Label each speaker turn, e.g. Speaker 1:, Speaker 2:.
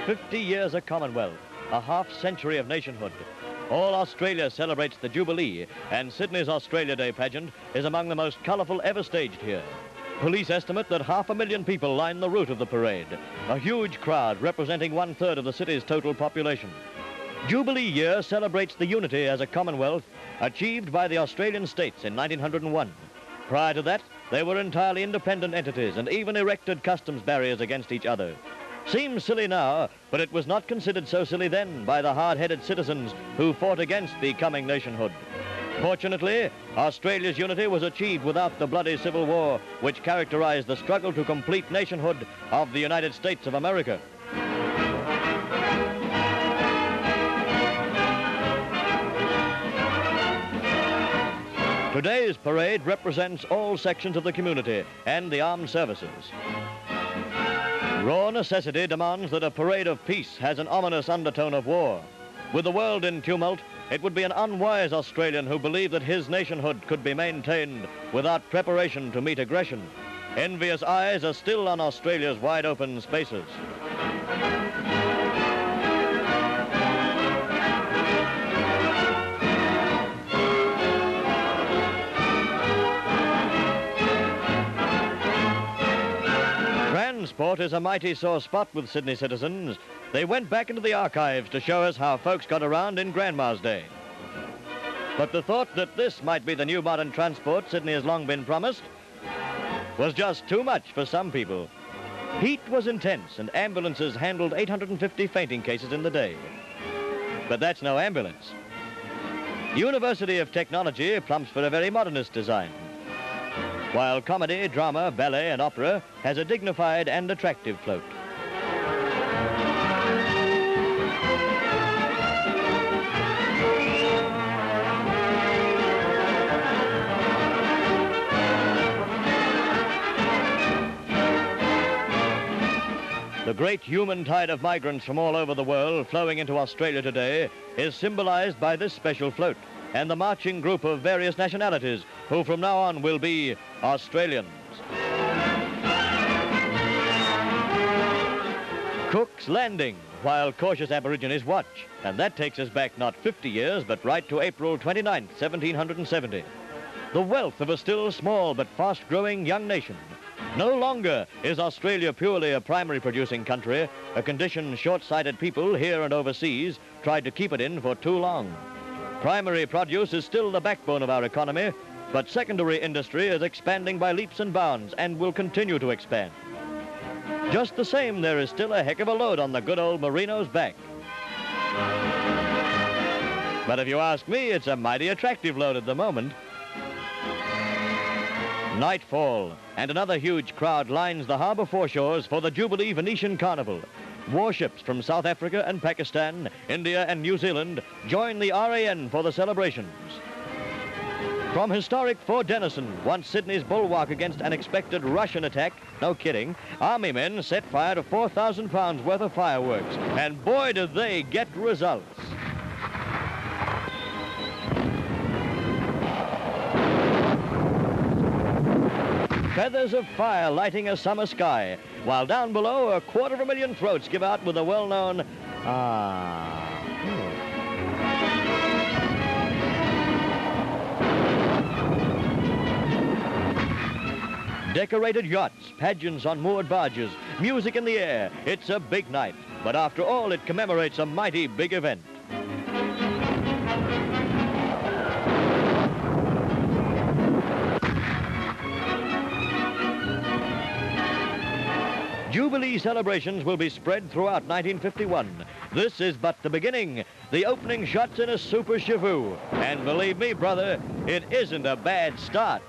Speaker 1: 50 years of Commonwealth, a half-century of nationhood. All Australia celebrates the Jubilee, and Sydney's Australia Day pageant is among the most colourful ever staged here. Police estimate that 500,000 people line the route of the parade, a huge crowd representing 1/3 of the city's total population. Jubilee year celebrates the unity as a Commonwealth achieved by the Australian states in 1901. Prior to that, they were entirely independent entities and even erected customs barriers against each other. Seems silly now, but it was not considered so silly then by the hard-headed citizens who fought against the coming nationhood. Fortunately, Australia's unity was achieved without the bloody civil war which characterized the struggle to complete nationhood of the United States of America. Today's parade represents all sections of the community and the armed services. Raw necessity demands that a parade of peace has an ominous undertone of war. With the world in tumult, it would be an unwise Australian who believed that his nationhood could be maintained without preparation to meet aggression. Envious eyes are still on Australia's wide-open spaces. Transport is a mighty sore spot with Sydney citizens. They went back into the archives to show us how folks got around in Grandma's day. But the thought that this might be the new modern transport Sydney has long been promised was just too much for some people. Heat was intense and ambulances handled 850 fainting cases in the day. But that's no ambulance. University of Technology plumps for a very modernist design, while comedy, drama, ballet and opera has a dignified and attractive float. The great human tide of migrants from all over the world flowing into Australia today is symbolized by this special float and the marching group of various nationalities who from now on will be Australians. Cook's Landing, while cautious Aborigines watch, and that takes us back not 50 years, but right to April 29th, 1770. The wealth of a still small but fast-growing young nation. No longer is Australia purely a primary producing country, a condition short-sighted people here and overseas tried to keep it in for too long. Primary produce is still the backbone of our economy, but secondary industry is expanding by leaps and bounds and will continue to expand. Just the same, there is still a heck of a load on the good old Merino's back. But if you ask me, it's a mighty attractive load at the moment. Nightfall, and another huge crowd lines the harbour foreshores for the Jubilee Venetian Carnival. Warships from South Africa and Pakistan, India and New Zealand join the RAN for the celebrations. From historic Fort Denison, once Sydney's bulwark against an expected Russian attack, no kidding, Army men set fire to 4,000 pounds worth of fireworks, and boy did they get results. Feathers of fire lighting a summer sky, while down below 250,000 throats give out with the well-known Decorated yachts, pageants on moored barges, music in the air. It's a big night, but after all, it commemorates a mighty big event. Jubilee celebrations will be spread throughout 1951. This is but the beginning. The opening shot's in a super chevaux. And believe me, brother, it isn't a bad start.